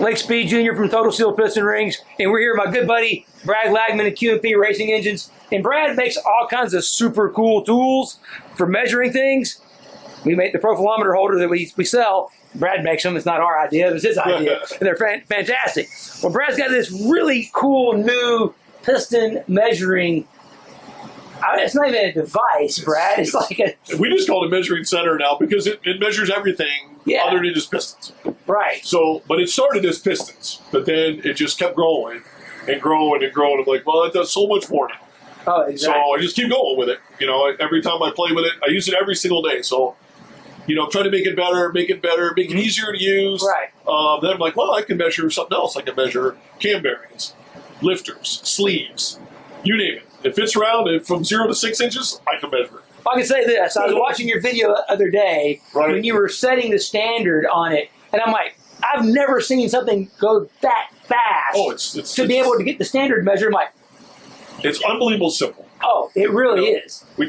Blake Speed Jr. from Total Seal Piston Rings, and we're here with my good buddy Brad Lagman at QMP Racing Engines. And Brad makes all kinds of super cool tools for measuring things. We make the profilometer holder that we sell. Brad makes them. It's not our idea. It was his idea. And they're fantastic. Well, Brad's got this really cool new piston measuring. It's not even a device, Brad. It's like a... We just call it a measuring center now because it measures everything other than just pistons. Right. So, but it started as pistons, but then it just kept growing and growing and growing. I'm like, well, it does so much more now. Oh, exactly. So I just keep going with it. You know, every time I play with it, I use it every single day. So, you know, try to make it better, make it easier to use. Right. Then I'm like, well, I can measure something else. I can measure cam bearings, lifters, sleeves, you name it. If it's round from 0 to 6 inches, I can measure it. I can say this. I was watching your video the other day when you were setting the standard on it, and I'm like, I've never seen something go that fast. Oh, it's to be able to get the standard measured. I'm like, it's unbelievable simple. Oh, it really is. I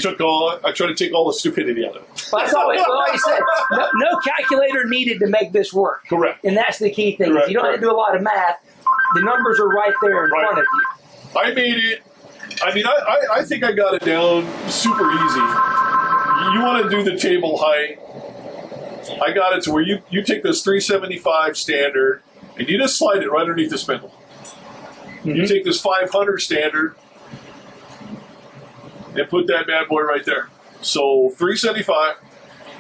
try to take all the stupidity out of it. But that's always, like you said, no calculator needed to make this work. Correct. And that's the key thing. Correct. You don't have to do a lot of math. The numbers are right there in front of you. I made it. I mean, I think I got it down super easy. You want to do the table height. I got it to where you take this 375 standard and you just slide it right underneath the spindle. You take this 500 standard and put that bad boy right there. So 375,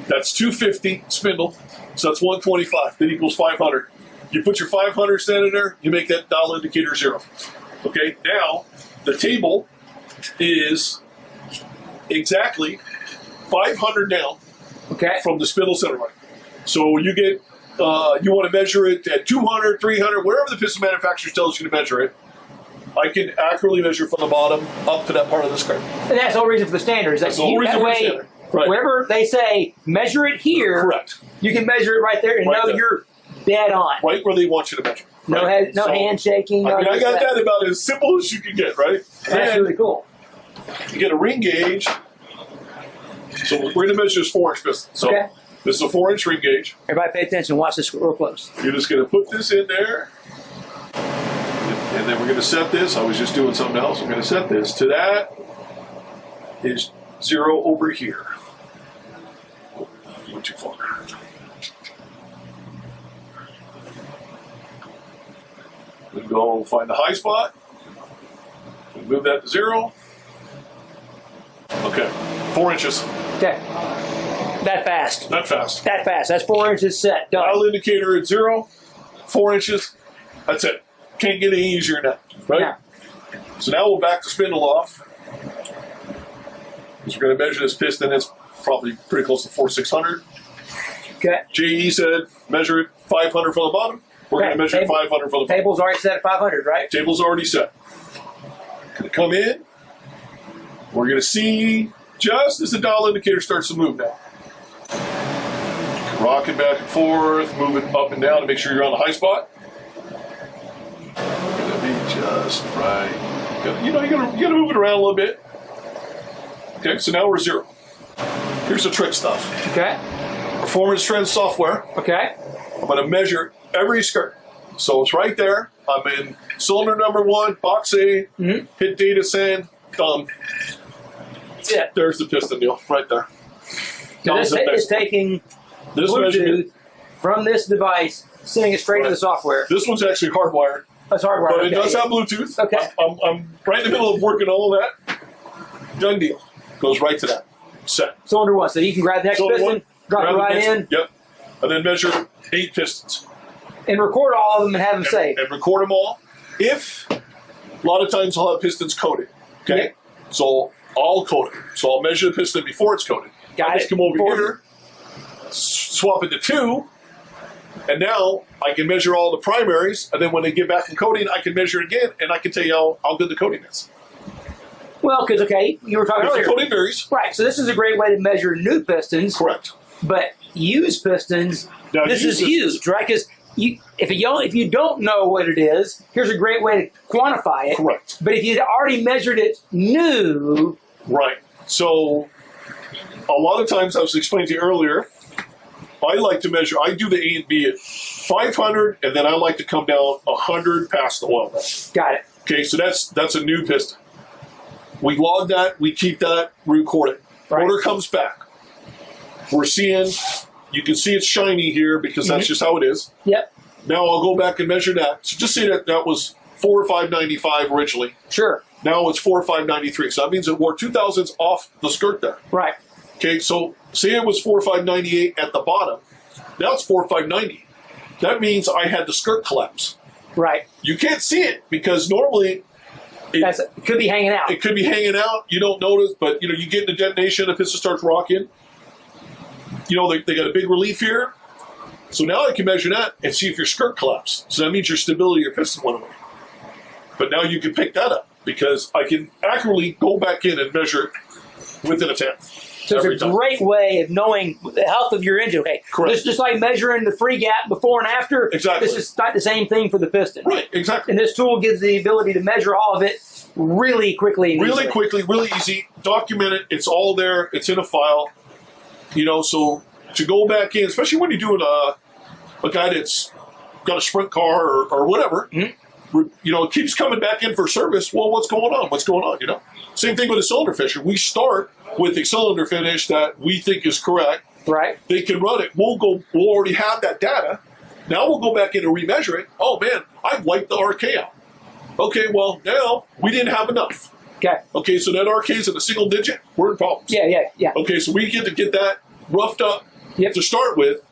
that's 250 spindle, so that's 125. That equals 500. You put your 500 standard there, you make that dial indicator 0. Okay, now the table is exactly 500 down from the spindle center line. So you get, you want to measure it at 200, 300, wherever the piston manufacturer tells you to measure it. I can accurately measure from the bottom up to that part of the skirt. And that's the whole reason for the standards. That way, wherever they say measure it here, correct, you can measure it right there and know you're dead on. Right where they want you to measure. No, no handshaking. I mean, I got that about as simple as you can get, right? That's really cool. You get a ring gauge. So we're going to measure this 4-inch piston. So this is a 4-inch ring gauge. Everybody pay attention. Watch this real close. You're just going to put this in there. And then we're going to set this. I was just doing something else. We're going to set this to that is 0 over here. Oh, went too far. We go find the high spot. We move that to 0. Okay, 4 inches. Okay. That fast. That fast. That fast. That's 4 inches set. Done. Dial indicator at 0, 4 inches. That's it. Can't get any easier than that, right? Yeah. So now we'll back the spindle off. Because we're going to measure this piston. It's probably pretty close to 4,600. Okay. JE said measure it 500 from the bottom. We're going to measure 500 from the bottom. Table's already set at 500, right? Table's already set. Going to come in. We're going to see just as the dial indicator starts to move now. Rocking back and forth, moving up and down to make sure you're on the high spot. Going to be just right. You got to move it around a little bit. Okay, so now we're 0. Here's the trick stuff. Okay. Performance Trend software. Okay. I'm going to measure every skirt. So it's right there. I'm in cylinder number 1, box A, hit data send, done. Yeah. There's the piston deal, right there. So this is taking this Bluetooth from this device, sending it straight to the software. This one's actually hardwired. That's hardwired. But it does have Bluetooth. Okay. I'm right in the middle of working all of that. Done deal. Goes right to that. Set. Cylinder 1. So you can grab the next piston, drop it right in. Yep. And then measure 8 pistons. And record all of them and have them saved. And record them all. If, a lot of times I'll have pistons coated. Okay? Yep. So I'll coat it. So I'll measure the piston before it's coated. Got it. Just come over here, swap it to 2, and now I can measure all the primaries, and then when they get back from coating, I can measure it again, and I can tell you how good the coating is. Well, because, you were talking earlier. The coating varies. Right, so this is a great way to measure new pistons. Correct. But used pistons, now, this is huge, right? Because if you don't know what it is, here's a great way to quantify it. Correct. But if you'd already measured it new... Right. So a lot of times, I was explaining to you earlier, I like to measure. I do the A and B at 500, and then I like to come down 100 past the oil level. Got it. Okay, so that's a new piston. We log that, we keep that, we record it. Right. Motor comes back. We're seeing, you can see it's shiny here because that's just how it is. Yep. Now I'll go back and measure that. So just say that was 4,595 originally. Sure. Now it's 4,593. So that means it wore 2 thousandths off the skirt there. Right. Okay, so say it was 4,598 at the bottom. Now it's 4,590. That means I had the skirt collapse. Right. You can't see it because normally it could be hanging out. It could be hanging out. You don't notice, but you get in a detonation, the piston starts rocking. They got a big relief here. So now I can measure that and see if your skirt collapsed. So that means your stability of your piston went away. But now you can pick that up because I can accurately go back in and measure it within a tenth. So it's a great way of knowing the health of your engine. Okay, correct. Just like measuring the free gap before and after. Exactly. This is not the same thing for the piston. Right, exactly. And this tool gives the ability to measure all of it really quickly. And really quickly, really easy. Document it. It's all there. It's in a file. So to go back in, especially when you're doing a guy that's got a sprint car or whatever, it keeps coming back in for service. Well, what's going on? What's going on? Same thing with a cylinder fisher. We start with a cylinder finish that we think is correct. Right. They can run it. We'll already have that data. Now we'll go back in and remeasure it. Oh man, I wiped the RK out. Okay, well now we didn't have enough. Okay, so that RK is in a single digit. We're in problems. Yeah. Okay, so we get to get that roughed up to start with,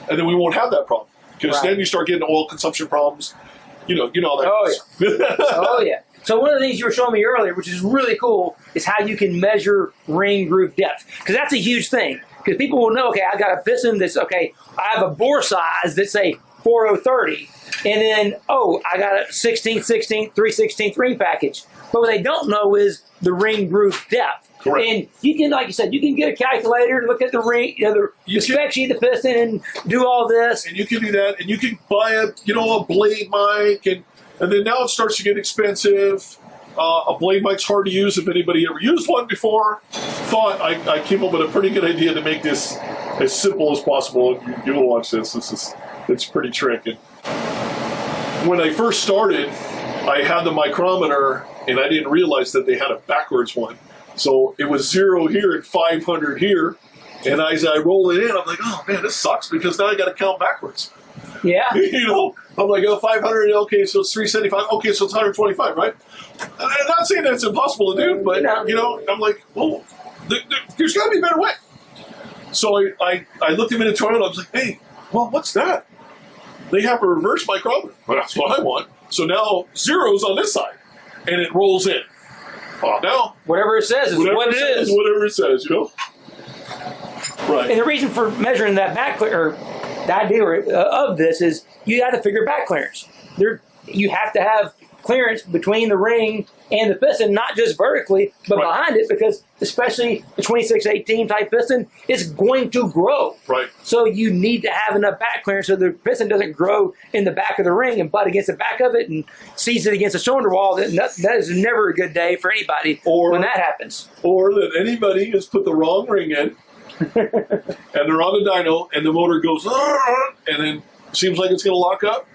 and then we won't have that problem because then you start getting oil consumption problems. You know that. Oh yeah. Oh yeah. So one of the things you were showing me earlier, which is really cool, is how you can measure ring groove depth. Because that's a huge thing. Because people will know, okay, I got a piston that's, okay, I have a bore size that's, say, 4030. And then, I got a 16th, 3/16 ring package. But what they don't know is the ring groove depth. Correct. And you can, like you said, you can get a calculator, look at the ring, the spec sheet of the piston, and do all this. And you can do that. And you can buy a blade mic and then now it starts to get expensive. A blade mic's hard to use if anybody ever used one before. Thought I came up with a pretty good idea to make this as simple as possible. You'll watch this. It's pretty tricky. When I first started, I had the micrometer and I didn't realize that they had a backwards one. So it was 0 here and 500 here. And as I roll it in, I'm like, oh man, this sucks because now I got to count backwards. Yeah. I'm like, 500, okay, so it's 375, okay, so it's 125, right? I'm not saying that it's impossible to do, but, I'm like, well, there's got to be a better way. So I looked at them in the toilet, I was like, hey, well, what's that? They have a reverse micrometer. Well, that's what I want. So now 0's on this side, and it rolls in. Oh, now. Whatever it says is what it is. Whatever it says, Right. And the reason for measuring that back clear, the idea of this is you got to figure back clearance. You have to have clearance between the ring and the piston, not just vertically, but behind it, because especially the 2618 type piston, it's going to grow. Right. So you need to have enough back clearance so the piston doesn't grow in the back of the ring and butt against the back of it and seize it against the cylinder wall. That is never a good day for anybody when that happens. Or that anybody has put the wrong ring in. And they're on the dyno, and the motor goes, and then seems like it's going to lock up.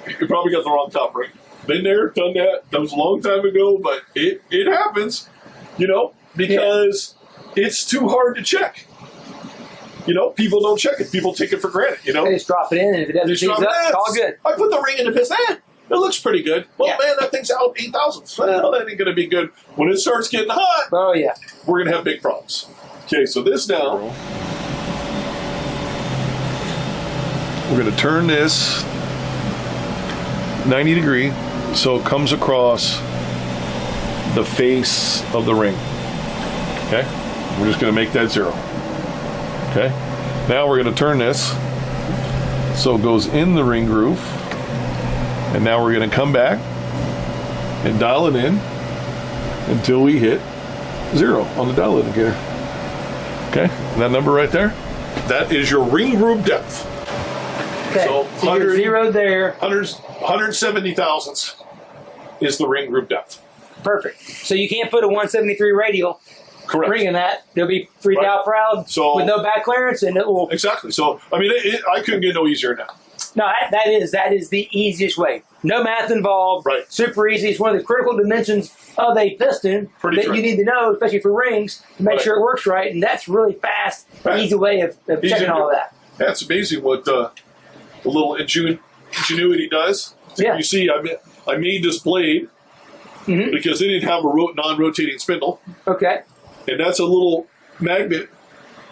You probably got the wrong top ring. Been there, done that. That was a long time ago, but it happens, because it's too hard to check. People don't check it. People take it for granted, They just drop it in, and if it doesn't seize up, it's all good. I put the ring in the piston. It looks pretty good. Well, man, that thing's out 8 thousandths. Well, that ain't going to be good. When it starts getting hot, we're going to have big problems. Okay, so this now, we're going to turn this 90 degree so it comes across the face of the ring. Okay, we're just going to make that 0. Okay, now we're going to turn this so it goes in the ring groove, and now we're going to come back and dial it in until we hit 0 on the dial indicator. Okay, that number right there, that is your ring groove depth. Okay, so you're 0 there. 170 thousandths is the ring groove depth. Perfect. So you can't put a 173 radial Correct. ringing that, they'll be 3 Right. thou proud So- with no back clearance, and it will. Exactly. So, I mean, I couldn't get no easier now. No, that is the easiest way. No math involved. Right. Super easy. It's one of the critical dimensions of a piston Pretty that true. you need to know, especially for rings, to make Right. sure it works right. And that's really fast, Right. easy way of Easy checking to all of do. that. That's amazing what the little ingenuity does. Yeah. You see, I made this blade Mhm. because they didn't have a non-rotating spindle, Okay. and that's a little magnet.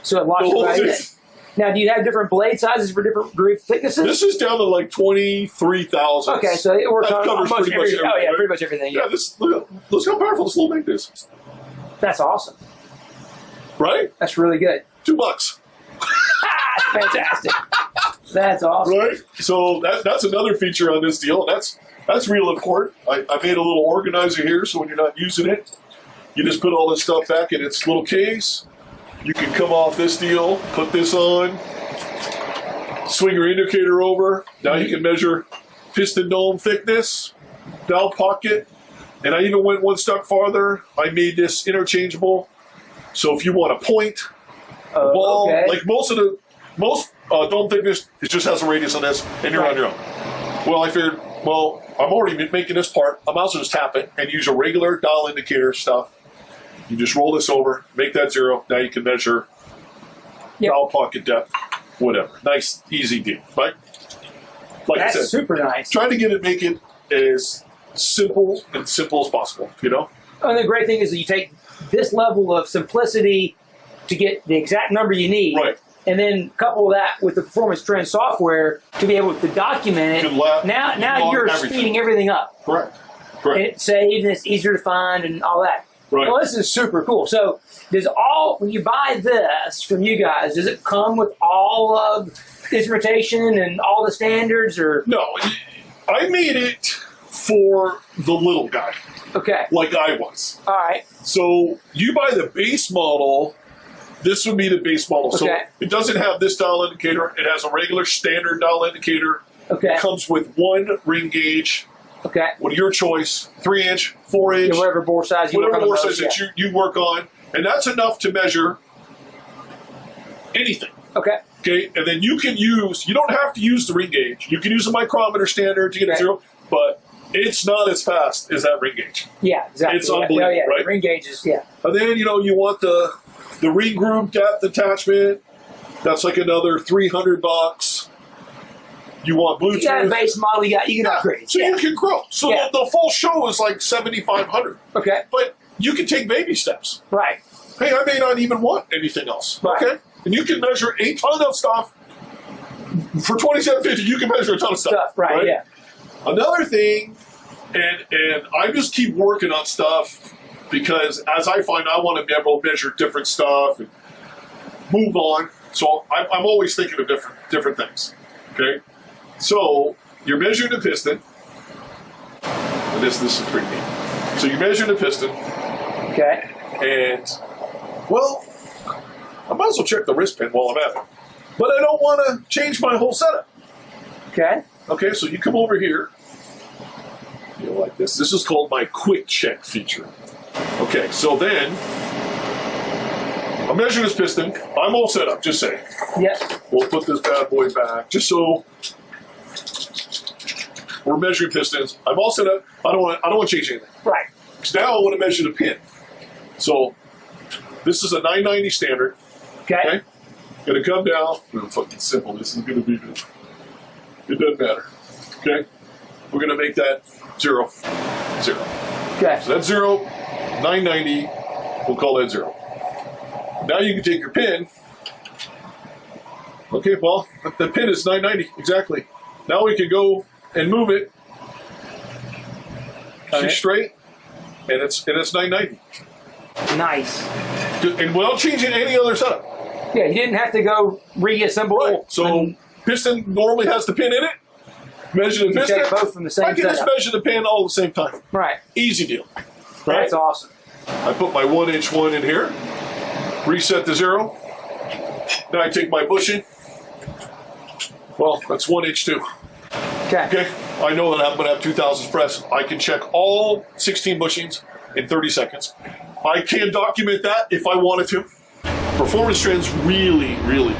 So it locks The it whole right in. thing- Now, do you have different blade sizes for different groove thicknesses? This is down to like 23,000. Okay, so it works That on covers almost pretty much everything. Oh, yeah, everything, pretty much everything. Yeah, Yeah. look how powerful this little magnet is. That's awesome. Right? That's really good. $2. Fantastic. That's awesome. Right? So that's another feature on this deal. That's real important. I made a little organizer here, so when you're not using it, you just put all this stuff back in its little case. You can come off this deal, put this on, swing your indicator over. Now you can measure piston dome thickness, valve pocket, and I even went one step farther. I made this interchangeable. So if you want a point, a ball, Okay. like most dome thickness, it just has a radius on this, and you're on your own. Well, I figured, well, I'm already making this part. I might as well just tap it and use a regular dial indicator stuff. You just roll this over, make that 0. Now you can measure valve pocket depth, whatever. Nice, easy deal, right? Like That's I said, super nice. trying to make it as simple as possible, you know? And the great thing is that you take this level of simplicity to get the exact number you need, Right. and then couple that with the performance trend software to be able to document You it. can log Now you're everything. speeding everything up. Correct. And Correct. it's saved, and it's easier to find, and all that. Right. Well, this is super cool. So, when you buy this from you guys, does it come with all of instrumentation and all the standards, or No, I made it for the little guy, okay? like I was. All right. So you buy the base model. This would be the base model. So Okay. it doesn't have this dial indicator. It has a regular standard dial indicator. Okay. It comes with one ring gauge. Okay. What your choice? 3-inch, 4-inch, Yeah, whatever bore size you work whatever on more those, size that yeah. you work on, and that's enough to measure anything. Okay. Okay, and then you don't have to use the ring gauge. You can use a micrometer standard to get Okay. a 0, but it's not as fast as that ring gauge. Yeah, exactly. It's Yeah. unbelievable, Oh, yeah. right? The ring gauges, yeah. And then, you want the ring groove depth attachment. That's like another $300. You want Bluetooth. You got a base model, you can upgrade. So Yeah. you can grow. So Yeah. the full show is like $7,500. Okay. But you can take baby steps. Right. Hey, I may not even want anything else. Right. Okay? And you can measure a ton of stuff. For $27.50, you can measure a ton of stuff. Right, yeah. Another thing, and I just keep working on stuff because as I find I want to be able to measure different stuff and move on. So I'm always thinking of different things. Okay? So you're measuring the piston. And this is pretty neat. So you measure the piston, Okay. and well, I might as well check the wrist pin while I'm at it. But I don't want to change my whole setup. Okay. Okay, so you come over here. You know, like this. This is called my quick check feature. Okay, so then I'm measuring this piston. I'm all set up, just saying. Yep. We'll put this bad boy back, just so we're measuring pistons. I'm all set up. I don't want to change anything. Right. Because now I want to measure the pin. So this is a 990 standard. Okay. Okay? Gonna come down. Real fucking simple. This is gonna be good. It doesn't matter. Okay? We're gonna make that 0. 0. Okay. So that's 0. 990. We'll call that 0. Now you can take your pin. Okay, well, the pin is 990, exactly. Now we can go and move it. Okay. See, straight, and it's 990. Nice. And without changing any other setup. Yeah, you didn't have to go reassemble. Right. So piston normally has the pin in it. Measure the You piston. check both from the same I can just setup. measure the pin all at the same time. Right. Easy deal. That's awesome. I put my 1-inch one in here. Reset to 0. Then I take my bushing. Well, that's 1-inch too. Okay. Okay, I know that I'm going to have 2,000 press. I can check all 16 bushings. in 30 seconds. I can document that if I wanted to. Performance Trends really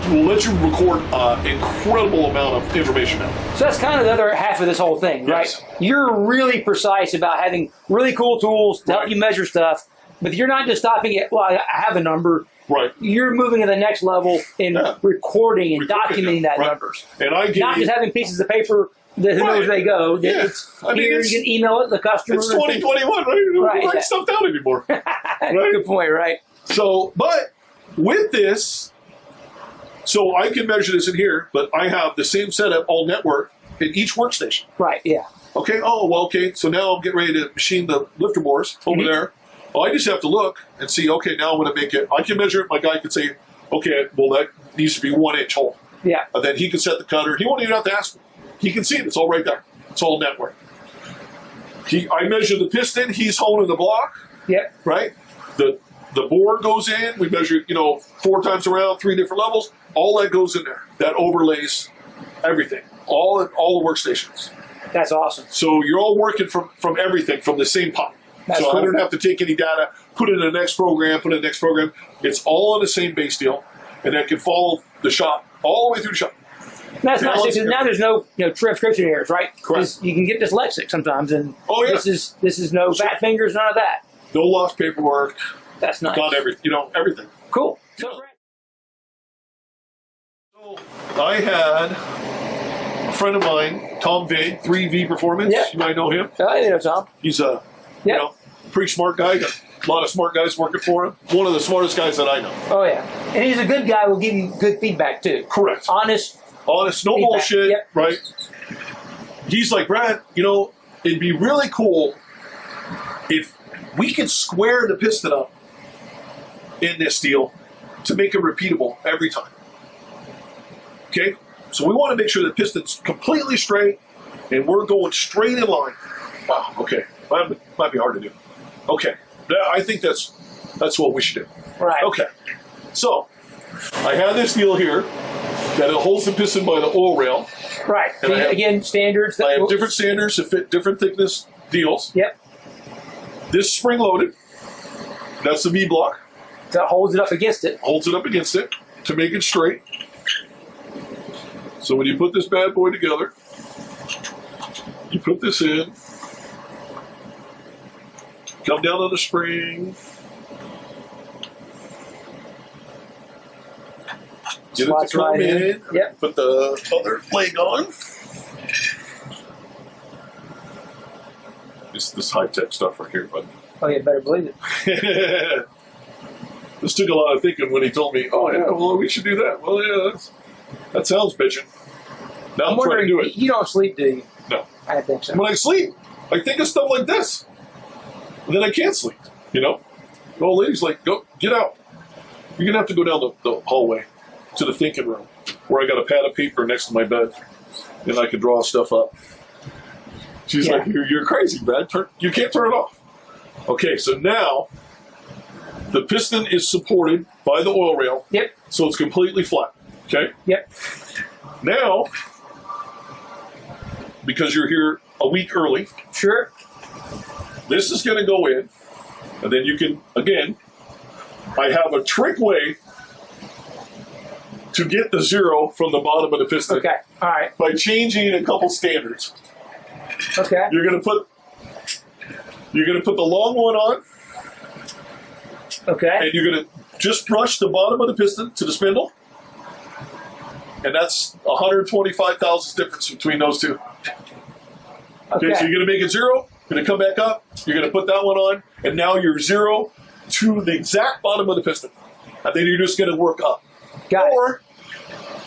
will let you record an incredible amount of information now. So that's kind of the other half of this whole thing, right? Yes. You're really precise about having really cool tools to help you measure stuff, but you're not just stopping at, well, I have a number. Right. You're moving to the next level in recording and documenting that numbers. And I give not just having pieces of paper that who knows where they go. Yeah. It's, you can email it to the customer. It's 2021, right? We don't write stuff down anymore. Right? Good point, right? So, but with this, so I can measure this in here, but I have the same setup, all network, in each workstation. Right, yeah. Okay, oh, well, okay, so now I'm getting ready to machine the lifter bores over there. Well, I just have to look and see, okay, now I'm going to make it, I can measure it, my guy can say, okay, well, that needs to be 1 inch hole. Yeah. And then he can set the cutter. He won't even have to ask me. He can see it, it's all right there. It's all network. I measure the piston, he's holding the block. Yep. Right? The board goes in, we measure, 4 times around, 3 different levels. All that goes in there. That overlays everything. All the workstations. That's awesome. So you're all working from everything, from the same pot. That's so cool. I don't have to take any data, put it in the next program, put it in the next program. It's all on the same base deal, and that can follow the shop all the way through the shop. That's nice because now there's no transcription errors, right? Correct. You can get dyslexic sometimes, and this is no fat fingers, none of that. No lost paperwork. That's nice. Got everything. Everything. Cool. So I had a friend of mine, Tom Vane, 3V Performance. Yeah. You might know him. I know Tom. He's a pretty smart guy. Got a lot of smart guys working for him. One of the smartest guys that I know. Oh yeah, and he's a good guy. Will give you good feedback too. Correct. Honest, no feedback. bullshit. Yep. Right. He's like, Brad, it'd be really cool if we could square the piston up in this deal to make it repeatable every time. Okay? So we want to make sure the piston's completely straight and we're going straight in line. Wow, okay. Might be hard to do. Okay. I think that's what we should do. Right. Okay. So I have this deal here that it holds the piston by the oil rail. Right. And again, standards. I have different standards to fit different thickness deals. Yep. This spring loaded. That's the V block. That holds it up against it. Holds it up against it to make it straight. So when you put this bad boy together, you put this in, come down on the spring, get it to come in, yep. Put the other leg on. It's this high-tech stuff right here, bud. Oh, yeah, better believe it. This took a lot of thinking when he told me, oh, yeah, well, we should do that. Well, yeah, that sounds bitching. Now I'm trying to do it. You don't sleep, do you? No. I think so. When I sleep, I think of stuff like this. And then I can't sleep, The old lady's like, go, get out. You're going to have to go down the hallway to the thinking room where I got a pad of paper next to my bed and I can draw stuff up. She's like, you're crazy, Brad. You can't turn it off. Okay, so now the piston is supported by the oil rail. Yep. So it's completely flat. Okay? Yep. Now, because you're here a week early. Sure. This is going to go in, and then you can, again, I have a trick way to get the zero from the bottom of the piston. Okay, all right. By changing a couple standards. Okay. You're going to put the long one on. Okay. And you're going to just brush the bottom of the piston to the spindle. And that's 125 thousandths difference between those two. Okay, so you're going to make it zero. You're going to come back up. You're going to put that one on. And now you're zero to the exact bottom of the piston. And then you're just going to work up. Or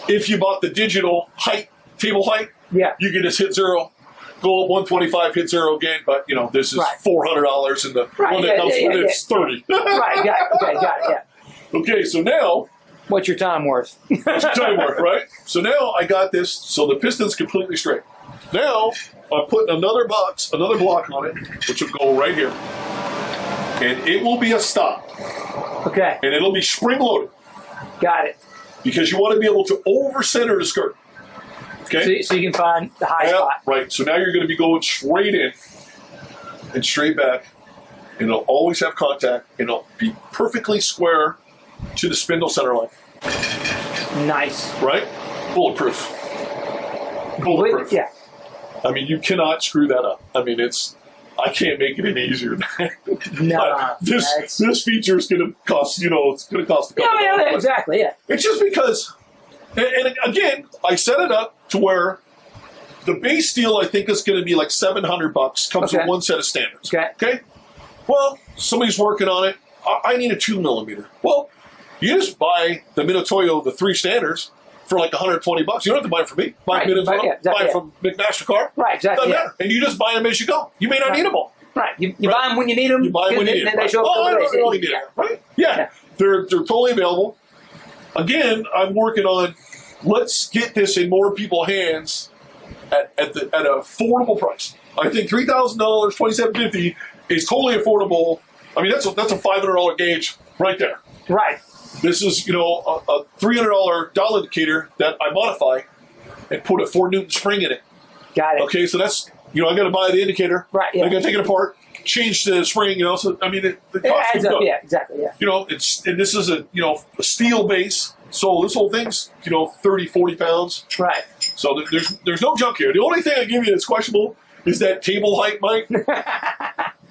if you bought the digital height, table height, you can just hit zero. Go up 125, hit zero again, but this is $400, and the one that comes with it's $30. Right, got it. Okay, so now, what's your time worth? What's your time worth, right? So now I got this, so the piston's completely straight. Now I'm putting another block on it, which will go right here, and it will be a stop. Okay. And it'll be spring loaded. Got it. Because you want to be able to over center the skirt. Okay. So you can find the high spot. Right. So now you're going to be going straight in and straight back and it'll always have contact, and it'll be perfectly square to the spindle center line. Nice. Right? Bulletproof. Bulletproof. Yeah. I mean, you cannot screw that up. I mean, I can't make it any easier than that. No. This feature is going to cost, it's going to cost a couple dollars. Yeah, exactly, yeah. It's just because, and again, I set it up to where the base steel, I think, is going to be like $700. Comes with one set of standards. Okay? Well, somebody's working on it. I need a 2 millimeter. Well, you just buy the Minotoyo, the 3 standards, for like $120. You don't have to buy it from me. Buy it from McMaster-Carr. Right, exactly. Doesn't matter. And you just buy them as you go. You may not need them all. Right. You buy them when you need them. You buy them when you need them. They show up I don't really need them. Right? Yeah. They're totally available. Again, I'm working on, let's get this in more people's hands at an affordable price. I think $3,000, $2,750 is totally affordable. I mean, that's a $500 gauge right there. Right. This is, a $300 dial indicator that I modify and put a 4 Newton spring in it. Got it. Okay, so that's, I got to buy the indicator. Right, yeah. I got to take it apart, change the spring, so, I mean, the cost adds up, yeah, exactly, yeah. And this is a steel base, so this whole thing's, 30, 40 pounds. Right. So there's no junk here. The only thing I give you that's questionable is that table height, Mike,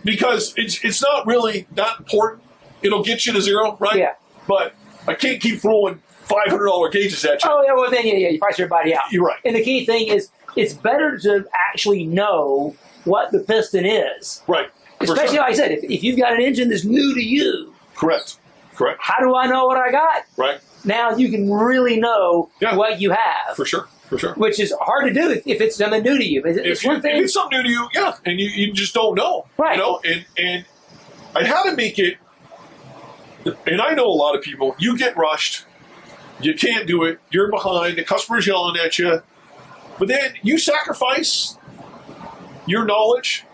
because it's not really that important. It'll get you to 0, right? Yeah. But I can't keep throwing $500 gauges at you. Oh, yeah, well, then, you price everybody out. You're right. And the key thing is, it's better to actually know what the piston is. Right. Especially, like I said, if you've got an engine that's new to you. Correct. How do I know what I got? Right. Now you can really know what you have. For sure. Which is hard to do if it's something new to you. If it's something new to you, yeah, and you just don't know. Right. And I had to make it. And I know a lot of people, you get rushed, you can't do it, you're behind, the customer's yelling at you, but then you sacrifice your knowledge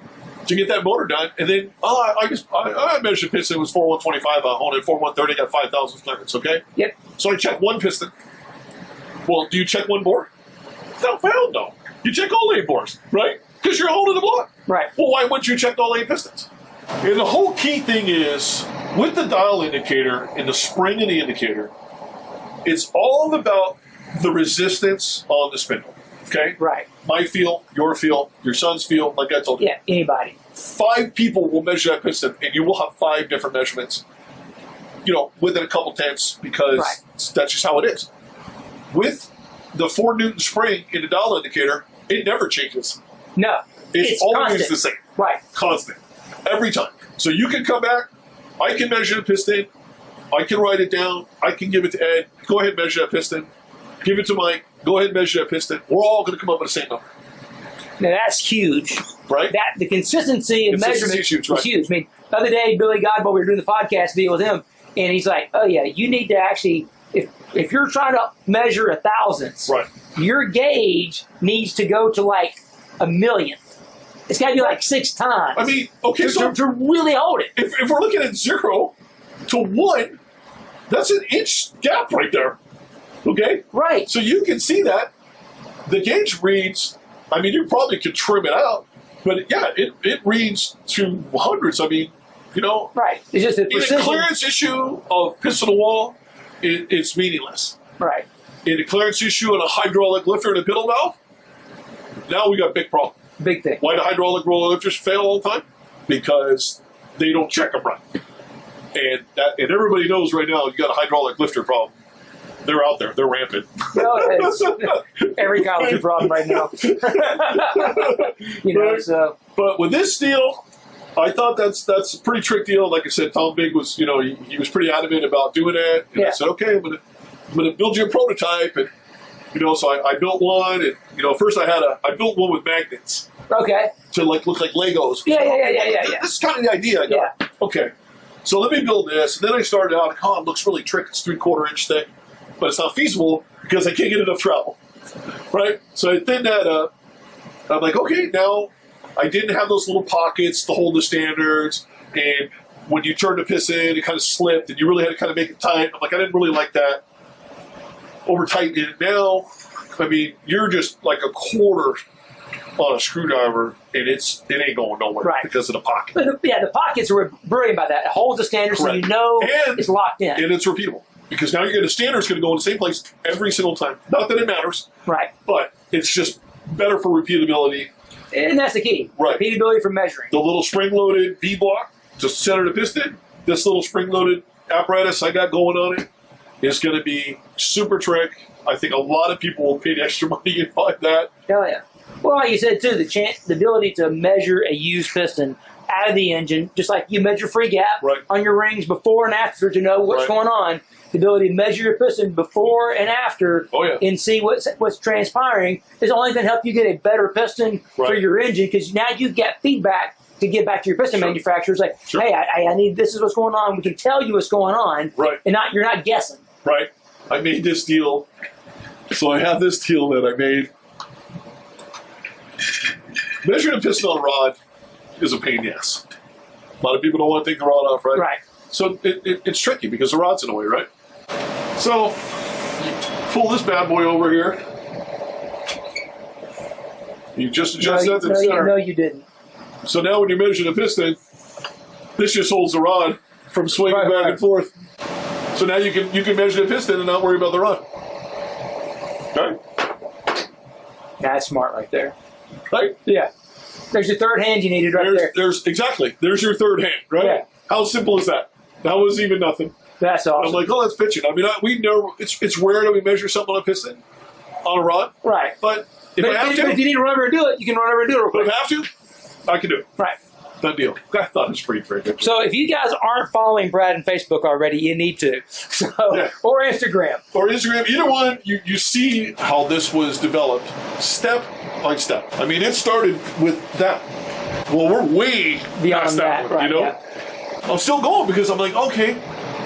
to get that motor done, and then, I measured the piston, it was 4125, I owned it 4130, got 5,000 clearance, okay? Yep. So I checked one piston. Well, do you check one bore? No. You check all 8 bores, right? Because you're holding the block. Right. Well, why wouldn't you check all 8 pistons? And the whole key thing is, with the dial indicator and the spring in the indicator, it's all about the resistance on the spindle. Okay? Right. My feel, your son's feel, like I told you. Yeah, anybody. 5 people will measure that piston, and you will have 5 different measurements, within a couple tenths, because that's just how it is. With the 4 Newton spring in the dial indicator, it never changes. No. It's always constant. the same. Right. Constant. Every time. So you can come back, I can measure the piston, I can write it down, I can give it to Ed, go ahead and measure that piston, give it to Mike, go ahead and measure that piston. We're all going to come up with the same number. Now that's huge. Right? The consistency of measurement is huge. I mean, the other day, Billy Godbolt, we were doing the podcast deal with him, and he's like, oh yeah, you need to actually, if you're trying to measure a thousandths, your gauge needs to go to like a millionth. It's got to be like 6 times. I mean, okay, to really hold it. If we're looking at 0 to 1, that's an inch gap right there. Okay? Right. So you can see that. The gauge reads, I mean, you probably could trim it out, but yeah, it reads to hundreds. I mean, Right. It's just a precision. In a clearance issue of piston to wall, it's meaningless. Right. In a clearance issue on a hydraulic lifter and a pedal valve, now we got a big problem. Big thing. Why do hydraulic roller lifters fail all the time? Because they don't check them right. And everybody knows right now you got a hydraulic lifter problem. They're out there. They're rampant. Every college problem right now. So. But with this deal, I thought that's a pretty trick deal. Like I said, Tom Big was, he was pretty adamant about doing that. And I said, okay, I'm gonna build you a prototype. And so I built one. And first I built one with magnets. Okay. To look like Legos. Yeah. This is kind of the idea. Okay. So let me build this. And then I started out, it looks really tricky. It's 3/4 inch thick. But it's not feasible because I can't get enough travel. Right? So I thinned that up. I'm like, okay, now I didn't have those little pockets to hold the standards. And when you turn the piston, it kind of slipped. And you really had to kind of make it tight. I'm like, I didn't really like that. Over tightened it. Now, I mean, you're just like a quarter on a screwdriver, and it ain't going nowhere because of the pocket. But the pockets are brilliant by that. It holds the standard so you know it's locked in. And it's repeatable. Because now the standard's going to go in the same place every single time. Not that it matters. Right. But it's just better for repeatability. And that's the key. Right. Repeatability for measuring. The little spring-loaded V-block to center the piston, this little spring-loaded apparatus I got going on it is going to be super trick. I think a lot of people will pay the extra money and buy that. Hell yeah. Well, like you said, too, the ability to measure a used piston out of the engine, just like you measure free gap on your rings before and after to know what's going on, the ability to measure your piston before and after and see what's transpiring is only going to help you get a better piston for your engine, because now you get feedback to give back to your piston manufacturers like, hey, I need, this is what's going on. We can tell you what's going on, and you're not guessing. Right. I made this deal. So I have this deal that I made. Measuring a piston on a rod is a pain in the ass. A lot of people don't want to take the rod off, right? Right. So it's tricky because the rod's in the way, right? So you pull this bad boy over here. You just adjust that to the center. No, you didn't. So now when you measure the piston, this just holds the rod from swinging back and forth. So now you can measure the piston and not worry about the rod. Okay? That's smart right there. Right? Yeah. There's your third hand you needed there. There's your third hand, right? Yeah. How simple is that? That was even nothing. That's awesome. I'm like, oh, that's pitching. I mean, we know it's rare that we measure something on a piston, on a rod. Right. But if I have to. If you need to run over and do it, you can run over and do it real quick. If I have to, I can do it. Right. Done deal. I thought it was pretty good. So if you guys aren't following Brad on Facebook already, you need to. So or Instagram. Or Instagram. Either one, you see how this was developed step by step. I mean, it started with that. Well, we're way beyond past that one, right, you know? I'm still going because I'm like, okay,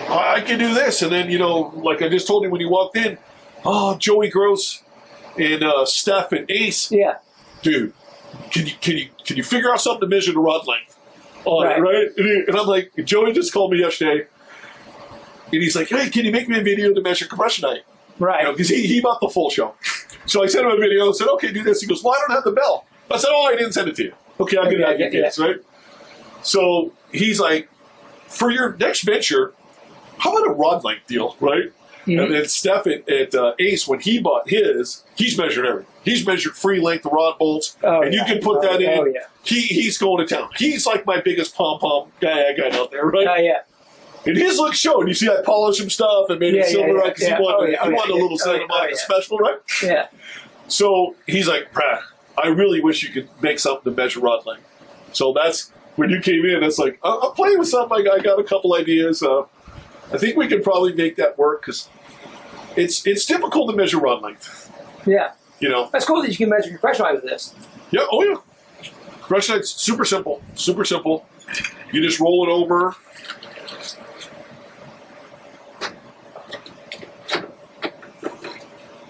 I can do this. And then, like I just told you when you walked in, Joey Gross and Steph and Ace. Yeah. Dude, can you figure out something to measure the rod length on it, right? And I'm like, Joey just called me yesterday, and he's like, hey, can you make me a video to measure compression height? Right. Because he bought the full show. So I sent him a video and said, okay, do this. He goes, well, I don't have the bell. I said, I didn't send it to you. Okay, I'll get it out of your right? So he's like, for your next venture, how about a rod length deal, right? Mm-hmm. And then Steph at Ace, when he bought his, he's measured everything. He's measured free length rod bolts, and you can put that in. He's going to town. He's like my biggest pom-pom guy I got out there, right? Oh, yeah. And his looks showing. You see, I polished some stuff and made it silver because he wanted a little Santa Monica special, right? Yeah. So he's like, Brad, I really wish you could make something to measure rod length. So that's when you came in. It's like, I'm playing with something. I got a couple ideas. I think we can probably make that work because it's difficult to measure rod length. Yeah. That's cool that you can measure compression height with this. Yeah. Oh yeah. Compression height's super simple. Super simple. You just roll it over.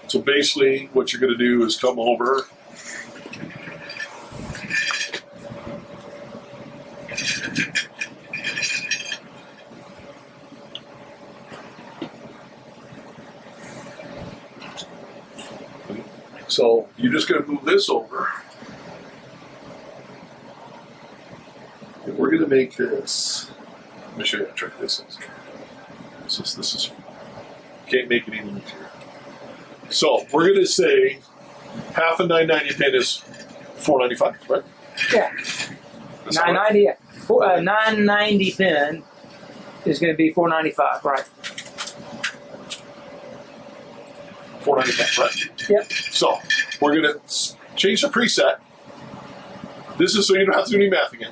So basically, what you're going to do is come over. So you're just going to move this over. And we're going to make this. Let me show you how to trick this is. This is can't make it any easier. So we're going to say half a 990 pin is $4.95, right? Yeah. 990. Right. 990 pin is going to be $4.95, right? $4.95, right? Yep. So we're going to change the preset. This is so you don't have to do any math again.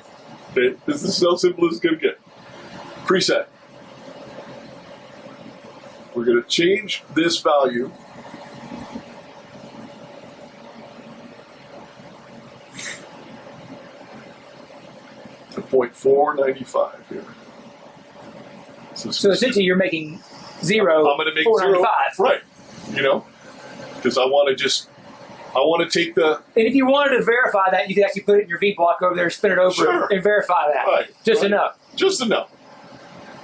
Okay? This is so simple as it's going to get. Preset. We're going to change this value to 0.495 here. So essentially you're making zero. I'm going to make 0. Right. Because I want to take the... And if you wanted to verify that, you could actually put it in your V-block over there, spin it over, and verify that. Right. Just enough. Just enough.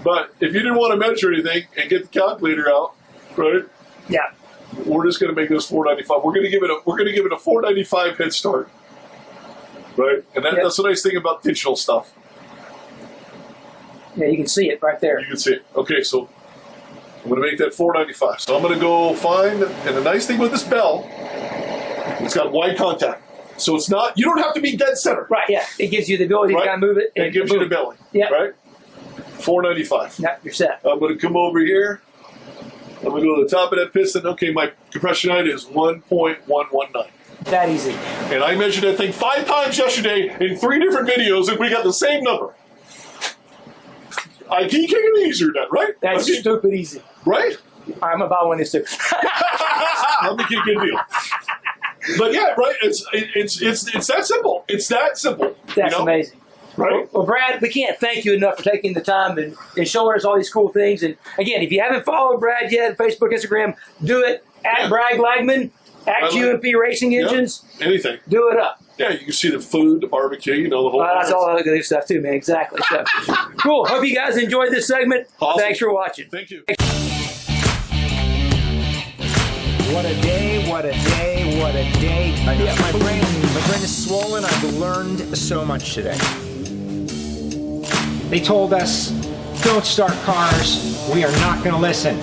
But if you didn't want to measure anything and get the calculator out, right? Yeah. We're just going to make this $4.95. We're going to give it a $4.95 head start right? And Yep. that's the nice thing about digital stuff. Yeah, you can see it right there. You can see it. Okay, so I'm going to make that 495. So I'm going to go find, and the nice thing with this bell, it's got wide contact. So it's not, you don't have to be dead center. Right, yeah. It gives you the ability Right. to kind of move it. It gives you the belly. Yeah. Right? 495. Yeah, you're set. I'm going to come over here. I'm going to go to the top of that piston. Okay, my compression height is 1.119. That easy. And I measured that thing 5 times yesterday in 3 different videos, and we got the same number. I can't get it easier than that, right? That's stupid easy. Right? I'm about one of these too. Let me get a good deal. But yeah, right. It's that simple. It's that simple. That's amazing. Right? Well, Brad, we can't thank you enough for taking the time and showing us all these cool things. And again, if you haven't followed Brad yet, Facebook, Instagram, do it at Brad Lagman, at QMP Racing Engines. Yep. Anything. Do it up. Yeah, you can see the food, the barbecue, you know, the whole That's all the other good stuff too, man. Exactly. So, cool. Hope you guys enjoyed this segment. Awesome. Thanks for watching. Thank you. What a day, what a day, what a day. Yeah, my brain is swollen. I've learned so much today. They told us, don't start cars. We are not going to listen.